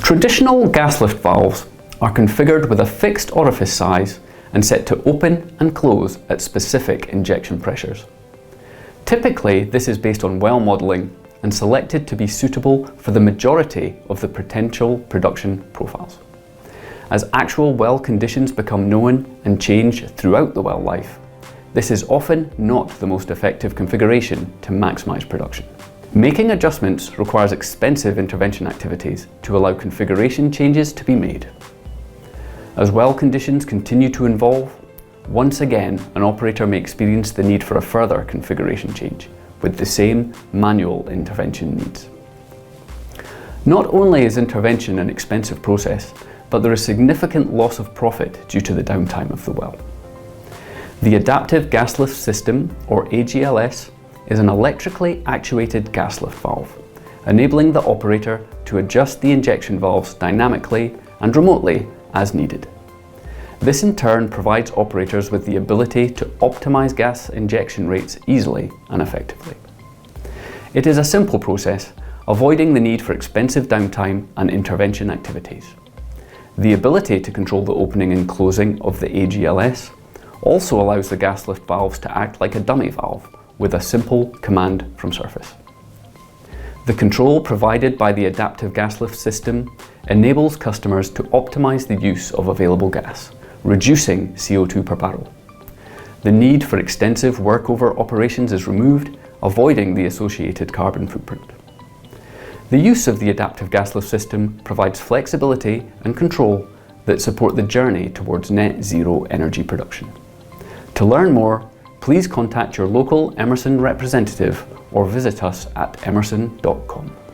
Traditional gas lift valves are configured with a fixed orifice size and set to open and close at specific injection pressures. Typically, this is based on well modelling and selected to be suitable for the majority of the potential production profiles. As actual well conditions become known and change throughout the well life, this is often not the most effective configuration to maximise production. Making adjustments requires expensive intervention activities to allow configuration changes to be made. As well conditions continue to evolve, once again an operator may experience the need for a further configuration change with the same manual intervention needs. Not only is intervention an expensive process, but there is significant loss of profit due to the downtime of the well. The Adaptive Gas Lift System, or AGLS, is an electrically actuated gas lift valve, enabling the operator to adjust the injection valves dynamically and remotely as needed. This in turn provides operators with the ability to optimize gas injection rates easily and effectively. It is a simple process, avoiding the need for expensive downtime and intervention activities. The ability to control the opening and closing of the AGLS also allows the gas lift valves to act like a dummy valve with a simple command from surface. The control provided by the Adaptive Gas Lift System enables customers to optimize the use of available gas, reducing CO2 per barrel. The need for extensive workover operations is removed, avoiding the associated carbon footprint. The use of the Adaptive Gas Lift System provides flexibility and control that support the journey towards net zero energy production. To learn more, please contact your local Emerson representative or visit us at emerson.com.